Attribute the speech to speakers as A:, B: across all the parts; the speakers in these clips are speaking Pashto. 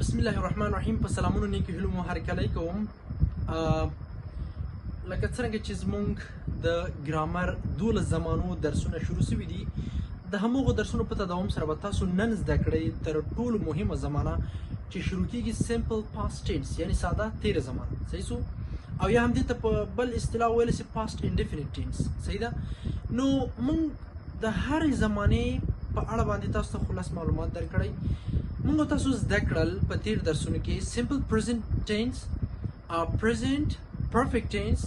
A: بسم الله الرحمن الرحیم. په سلامونو نیکی هیلو مو هرکلی کوم. لکه څرنګه چې زمونږ د ګرامر 12 زمانو درسونه شروع شوي دي، د همغو درسونو په تداوم سره به تاسو نن زده کړئ تر ټولو مهمه زمانه چې شروع کیږي سمپل پاست ټینس، یعنی ساده تیره زمانه. صحیح سو؟ او یا هم دې ته په بل اصطلاح ویلی سي پاست انډیفینیټ ټینس. صحیح ده؟ نو موږ د هرې زمانې په اړه باندې تاسو ته خلاص معلومات درکړئ. موږ تاسو زده کړل په تیر درسونو کې سمپل پرزنت ټینس، پرزنت پرفیکټ ټینس،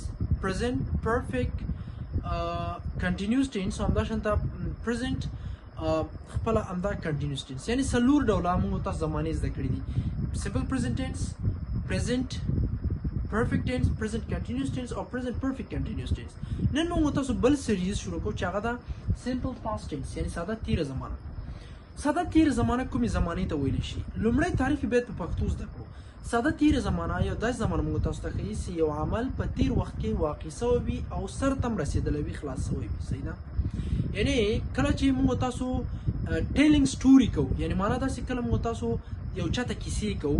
A: پرزنت پرفیکټ کنټینیوس ټینس، او همداشانته پرزنت خپله همدا کنټینیوس ټینس، یعنی څلور ډوله موږ تاسو زمانې زده کړي دي: سمپل پرزنت ټینس، پرزنت پرفیکټ ټینس، پرزنت کنټینیوس ټینس او پرزنت پرفیکټ کنټینیوس ټینس. نن موږ تاسو بل سیریز شروع کوو چې هغه ده سمپل پاست ټینس، یعنی ساده تیره زمانه. ساده تیره زمانه کومې زمانې ته ویلی شي؟ لومړی تعریف یې باید په پښتو زده کړو. ساده تیره زمانه یو داسې زمانه موږ تاسو ته ښیي چې یو عمل په تیر وخت کې واقع سوی وي او سر ته هم رسېدلی وي، خلاص سوی وي. صحیح ده؟ یعنی کله چې موږ تاسو ټیلینګ سټوري کوو، یعنی معنا داسې کله موږ تاسو یو چاته کیسې کوو،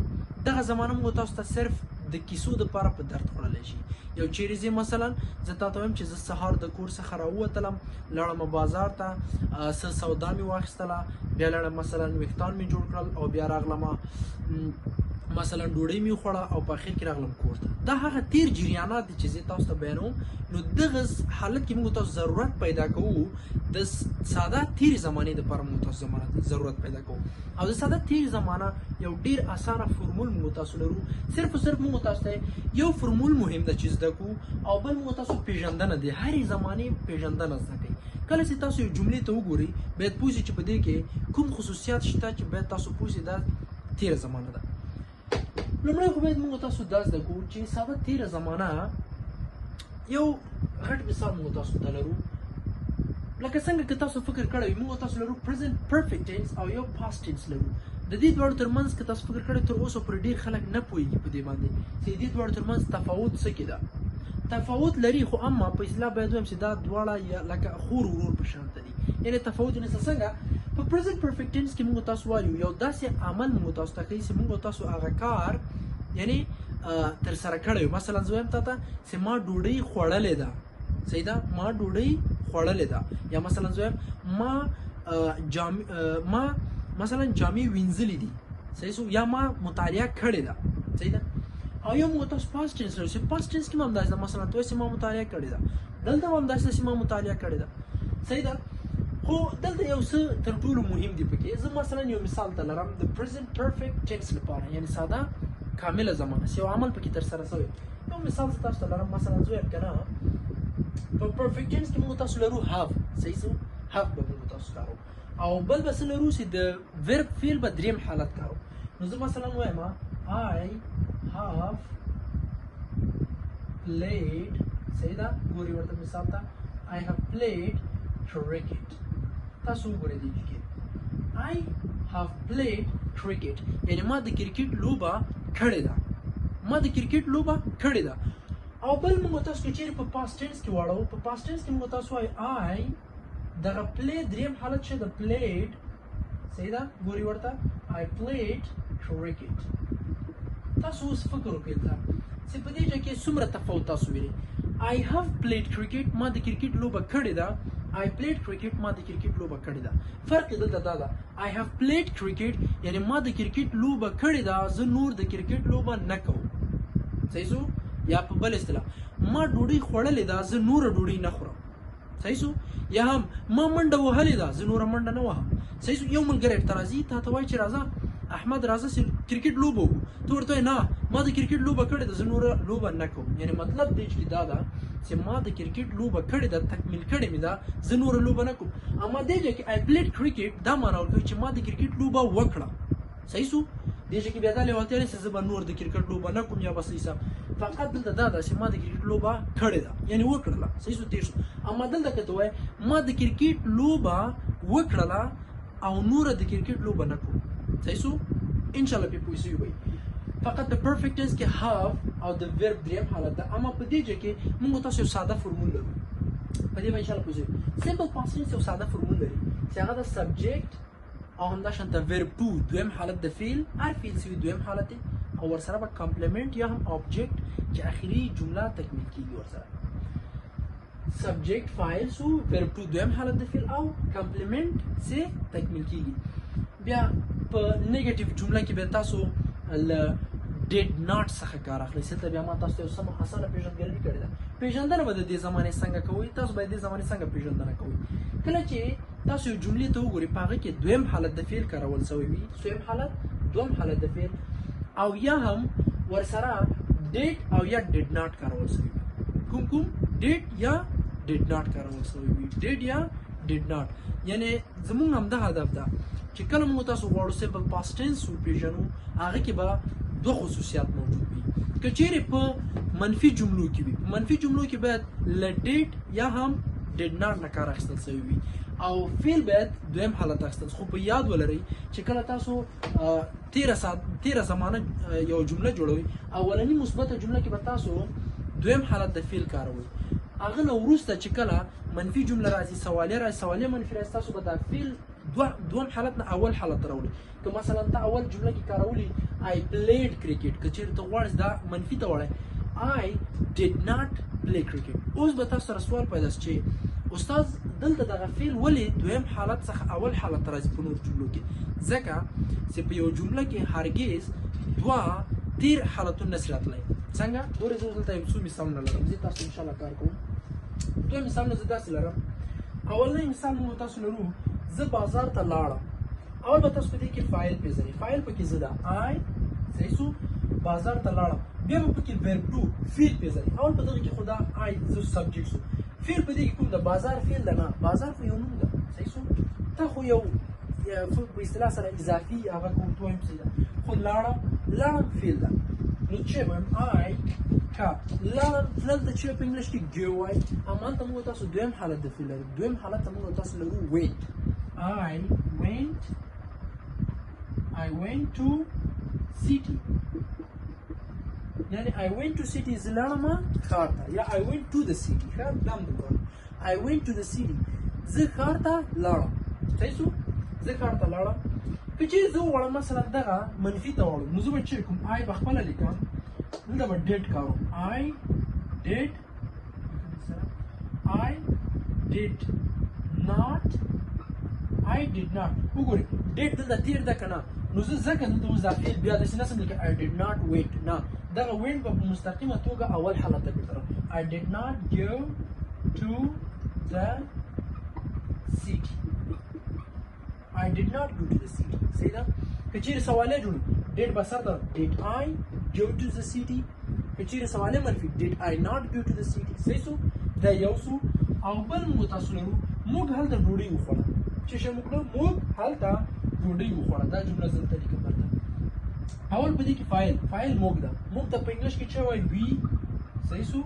A: دغه زمانه موږ تاسو ته صرف د کیسو دپاره په درد خوړلی شي. یو چیرې ځې مثلا زه تاته وایم چې زه سهار د کور څخه راووتلم، لاړم بازار ته، څه سودا مې واخیستله، بیا لاړم مثلا ویښتان مې جوړ کړل او بیا راغلم مثلا ډوډۍ مې وخوړه او په اخر کې راغلم کور ته. دا هغه تیر جریانات دي چې زه تاسو ته بیانوم. نو دغه حالت کې موږ تاسو ضرورت پیدا کوو د ساده تیرې زمانې دپاره موږ تاسو ضرورت پیدا کوو. او د ساده تیرې زمانه یو ډېر اسانه فرمول موږ تاسو لرو. صرف او صرف موږ تاسو ته یو فرمول مهم ده چې زده کړو، او بل موږ تاسو پیژندنه دی، هرې زمانې پیژندنه زده کوئ. کله چې تاسو یو جملې ته وګورئ باید پوه شئ چې په دې کې کوم خصوصیات شته چې باید تاسو پوه شئ دا تیره زمانه ده. لومړی خو باید موږ تاسو دا زده کړو چې ساده تیره زمانه یو غټ مثال موږ تاسو ته لرو. لکه څنګه که تاسو فکر کړی وي، موږ تاسو لرو پرزنت پرفیکټ ټینس او یو پاست ټینس لرو. د دې دواړو ترمنځ که تاسو فکر کړی تر اوسه پورې ډېر خلک نه پوهېږي په دې باندې چې د دې دواړو ترمنځ تفاوت څه کې ده. تفاوت لري، خو اما په اصطلاح باید ووایم چې دا دواړه لکه خور ورور په شان دي. یعنې تفاوت یې نشته. څنګه په پرزنت پرفیکټ ټینس کې موږ تاسو وایو یو داسې عمل موږ تاسو ته ښیي چې موږ تاسو هغه کار یعنی ترسره کړی وي. مثلا زه وایم تا ته چې ما ډوډۍ خوړلې ده. صحیح ده؟ ما ډوډۍ خوړلې ده. یا مثلا زه وایم ما مثلا جامې وینځلې دي. صحیح سو؟ یا ما مطالعه کړې ده. صحیح ده؟ او یو موږ تاسو پاست ټینس لرو چې پاست ټینس کې هم همداسې ده. مثلا ته وایې چې ما مطالعه کړې ده، دلته هم همداسې ده چې ما مطالعه کړې ده. صحیح ده؟ خو دلته یو څه تر ټولو مهم دی پکې. زه مثلا یو مثال ته لرم د پرزنت پرفیکټ ټینس لپاره، یعنی ساده کامله زمانه چې یو عمل پکې ترسره شوی. یو مثال زه تاسو ته لرم. مثلا زه وایم که نه په پرفیکټ ټینس کې موږ تاسو لرو هاف. صحیح سو؟ هاف به موږ تاسو کارو، او بل به څه لرو چې د ورب فعل به دریم حالت کارو. نو زه مثلا وایم I have played. صحیح ده؟ ګورئ ورته مثال ته I have played cricket. تاسو وګورئ دې کې I have played cricket، یعنی ما د کرکټ لوبه کړې ده. ما د کرکټ لوبه کړې ده. او بل موږ تاسو که چیرې په پاست ټینس کې واړو، په پاست ټینس کې موږ تاسو وایو I دغه پلی دریم حالت چې د پلیډ. صحیح ده؟ ګورئ ورته I played cricket. تاسو اوس فکر وکړئ چې په دې ځای کې څومره تفاوت تاسو وینئ. I have played cricket، ما د کرکټ لوبه کړې ده. I played cricket، ما د کرکټ لوبه کړې ده. فرق یې دلته دا ده I have played cricket یعنی ما د کرکټ لوبه کړې ده، زه نور د کرکټ لوبه نه کوم. صحیح سو؟ یا په بل اصطلاح ما ډوډۍ خوړلې ده، زه نوره ډوډۍ نه خورم. صحیح سو؟ یا هم ما منډه وهلې ده، زه نوره منډه نه وهم. صحیح سو؟ یو ملګری ته راځي، تا ته وایي چې راځه احمد راځه چې کرکټ لوبه وکړو. ته ورته وایې نه ما د کرکټ لوبه کړې ده، زه نوره لوبه نه کوم. یعنی مطلب دی چې دا ده چې ما د کرکټ لوبه کړې ده، تکمیل کړې مې ده، زه نوره لوبه نه کوم. اما دې ځای کې I played cricket دا معنا ورکوي چې ما د کرکټ لوبه وکړه. صحیح سو؟ دې ځای کې بیا دا لیوالتیا لري چې زه به نور د کرکټ لوبه نه کوم یا به څه حساب. فقط دلته دا ده چې ما د کرکټ لوبه کړې ده، یعنی وکړله. صحیح سو؟ تېر شو. اما دلته که ته وایې ما د کرکټ لوبه وکړله او نوره د کرکټ لوبه نه کوم. صحیح سو؟ انشاءالله پې پوه شوي وئ. فقط په پرفیکټ ټینس کې هاف او د ورب دریم حالت ده. اما په دې ځای کې موږ تاسو یو ساده فرمول لرو. په دې به انشاءالله پوه شئ. سمپل پاست ټینس یو ساده فرمول لري چې هغه د سبجیکټ او همداشانته verb to دویم حالت د فعل هر فعل چې دویم حالت دی او ورسره به کمپلیمنٹ یا هم آبجیکټ چې اخري جمله تکمیل کیږي ورسره سبجیکٹ فاعل سو verb to دویم حالت د فعل او کمپلیمنٹ سے تکمیل کیږي بیا په نیگیټیو جمله کې به تاسو ل did not څخه کار اخلي ستاسو بیا ما تاسو ته سم اسانه پیژندګلوي کړې ده پیژندنه به د دې زمانه څنګه کوي تاسو به د دې زمانه څنګه پیژندنه کوي کله چې تاسو یو جملې ته وګورئ په هغه کې دویم حالت د فعل کارول شوی وي دویم حالت دویم حالت د فعل او یا هم ورسره did او یا did not کارول شوی وي کوم did یا did not کارول شوی وي did یا did not یعنی زموږ همدا هدف ده چې کله موږ تاسو غواړو سمپل پاست ټینس وپیژنو هغه کې به دوه خصوصیات موجود وي که چیرې په منفي جملو کې وي منفي جملو کې باید له did یا هم did not نه کار اخیستل شوی وي او فعل باید دویم حالت اخیستل خو په یاد ولرئ چې کله تاسو تیره زمانه یو جمله جوړوي اولنی مثبته جمله کې به تاسو دویم حالت د فعل کاروي هغه نه وروسته چې کله منفي جمله راځي سوالیه منفي راځي تاسو به دا فعل دوم حالت نه اول حالت راوړي که مثلا ته اول جمله کې کارولي I played cricket که چیرې ته غواړې دا منفي ته وړی I did not play cricket اوس به تاسو سره سوال پیدا شي چې استاد دلته دغه فعل ولې دویم حالت څخه اول حالت ته راځي په نورو جملو کې ځکه چې په یو جمله کې هرګز دوه تیر حالتونه نشي راتلی څنګه ګورئ زه دلته یو څو مثالونه لرم زه تاسو انشاءالله کار کوم دوه مثالونه زه داسې لرم اولنی مثال موږ تاسو لرو زه بازار ته لاړم اول به تاسو په دې کې فاعل پیژنئ فاعل پکې زه ده I صحیح شو بازار ته لاړم بیا به پکې verb to فعل پیژنئ اول په دغه کې خو دا I زه سبجیکټ شو فعل په دې کې کوم ده بازار فعل ده نه بازار خو یو نوم ده صحیح شو ته خو یو په اصطلاح سره اضافي هغه کوم دویم څه ده خو لاړم فعل ده نو چې وایم I کا لاړم فعل د چې په انګلیش کې go وای اما ته موږ تاسو دویم حالت د فعل لرو دویم حالت ته موږ تاسو لرو went I went to city يعني I went to city زلاړم ښار ته یا I went to the city ښار دام د I went to the city زه ښار ته لاړم صحیح شو زه ښار ته لاړم که چیرې زه وغواړم مثلا دغه منفي ته واړو نو زه به چیرې کوم I به خپله لیکم دلته به did کاروم I did not وګورئ did دلته تیر ده که نه نو زه ځکه دلته اوس دا فعل بیا داسې نسم لیکم I did not went نه دغه went به په مستقیمه توګه اول حالت ته بېرته I did not go to the city صحیح ده که چیرې سوالیه جوړو did به سر ته did I go to the city که چیرې سوالیه منفي did I not go to the city صحیح شو دا یو شو او بل موږ تاسو لرو موږ هلته ډوډۍ وخوړه چې شه موږ موږ هلته ډوډۍ وخوړه دا جمله زه دلته لیکم درته اول په دې کې فاعل موږ ده موږ ته په انګلیش کې څه وایي وي صحیح شو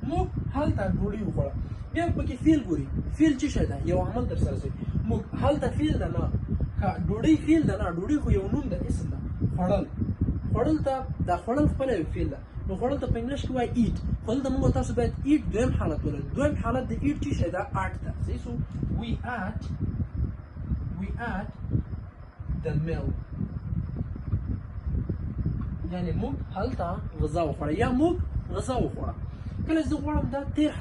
A: موږ هلته ډوډۍ وخوړه بیا پکې فعل ګوري فعل څه شی ده یو عمل در سره شي موږ هلته فعل ده نه ډوډۍ فعل ده نه ډوډۍ خو یو نوم ده اسم ده خوړل ته دا خوړل خپله یو فعل ده نو خوړل ته په انګلیش کې وایي ایټ خوړل ته موږ تاسو باید ایټ دویم حالت ولرو دویم حالت د ایټ څه شی ده اټ ده صحیح شو we ate the meal یعنی موږ هلته غذا وخوړه یا موږ غذا وخوړه کله زه غواړم دا تیر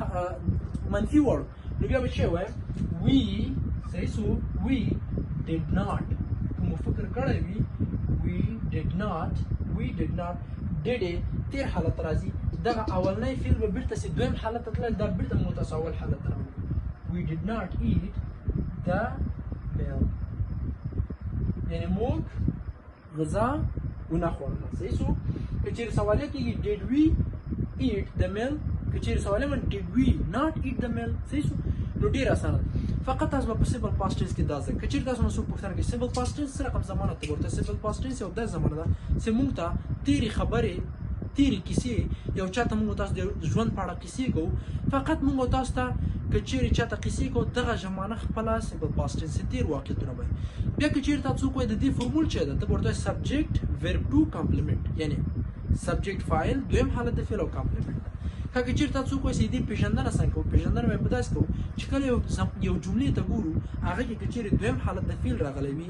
A: منفي واړو نو بیا به څه وایم we صحیح شو we did not که مو فکر کړی وي we did not did تیر حالت راځي دغه اولنی فعل به بیرته سي دویم حالت ته تلل دا بیرته مو تاسو اول حالت ته راوړي we did not eat the meal یعنی موږ غذا ونه خوړله صحیح شو که چیرې سوالیه کېږي did we eat the meal که چیرې سوالیه من did we not eat the meal صحیح شو نو ډېر اسانه ده فقط تاسو به په سمپل پاست ټینس کې دا ځای که چیرې تاسو نه څوک پوښتنه کوي سمپل پاست ټینس څه رقم زمانه ته ورته سمپل پاست ټینس یو داسې زمانه ده چې موږ ته تېرې خبرې تیری کیسې یو چاته موږ تاسو د ژوند په اړه کیسې کوو فقط موږ تاسو ته که چیرې چاته کیسې کوو دغه زمانه خپله سمپل پاست ټینس تیر واقعیتونه به بیا که چیرې تاسو څوک وایي د دې فورمول څه ده ته به ورته وایي سبجیکټ verb to complement یعنی سبجیکټ فاعل دویم حالت د فعل او کمپلیمنټ که چیرې تاسو څوک وایي دې پیژندنه څنګه کوو پیژندنه به په داسې کوو چې کله یو جملې ته ګورو هغه کې که چیرې دویم حالت د فعل راغلی وي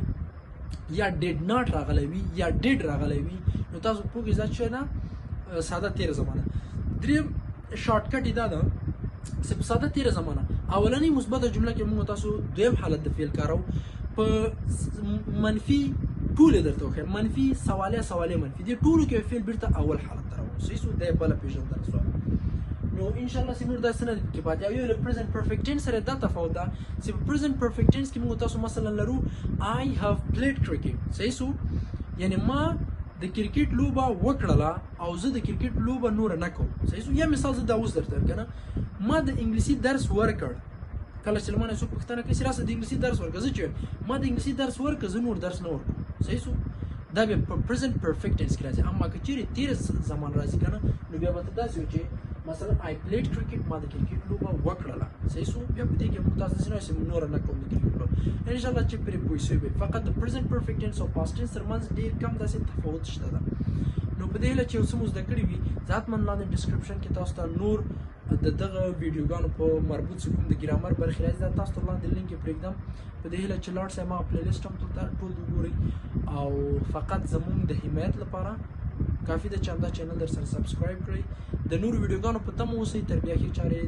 A: یا ډیډ ناټ راغلی وي یا ډیډ راغلی وي نو تاسو پوهیږئ دا چې نه ساده تیره زمانه. دریم شارټ کټ دا ده چې په ساده تیره زمانه اولنۍ مثبته جمله کې موږ تاسو دویم حالت د فعل کارو په منفي ټول درته وخه منفي سوالیه منفي دي ټولو کې فعل بیرته اول حالت ته راوځي صحیح سو د بل پیژندل سوال نو ان شاء الله سیمور دا سند کې پاتې یو له پریزنت پرفیکټ ټینس سره دا تفاوت ده چې په پریزنت پرفیکټ ټینس کې موږ تاسو مثلا لرو I have played cricket صحیح سو یعنی ما د کرکټ لوبه وکړله او زه د کرکټ لوبه نور نه کوم صحیح سو یا مثال زه دا اوس درته کنه ما د انګلیسي درس ورکړ کله چې لمانه څوک پښتنه کې راسه د انګلیسي درس ورکړ زه چې ما د انګلیسي درس ورکړ زه نور درس نه ورکوم صحیح سو دا به په پریزنت پرفیکټ ټینس کې راځي اما که چیرې تیر زمان راځي کنه نو بیا به داسې وي چې مثلا I played cricket ما د کرکټ لوبه وکړله صحیح سو بیا په دې کې موږ تاسو نه سم نور نه کوم د کرکټ لوبه ان شاء الله چې پرې پوه شئ فقط د پریزنت پرفیکټ ټینس او پاست ټینس ترمنځ ډېر کم داسې تفاوت شته ده نو په دې هیله چې اوس مو زده کړي وي ذاتمن لاندې ډسکرپشن کې تاسو ته نور د دغه ویډیوګانو په مربوط چې کوم د ګرامر برخې راځي دا تاسو ته لاندې لینک یې پرېږدم په دې هیله چې لاړ شئ ما پلی لیسټ هم ټول وګورئ او فقط زموږ د حمایت لپاره کافي ده چې همدا چینل در سره سبسکرایب کړئ د نورو ویډیوګانو په تمه اوسئ تر بیا ښې چارې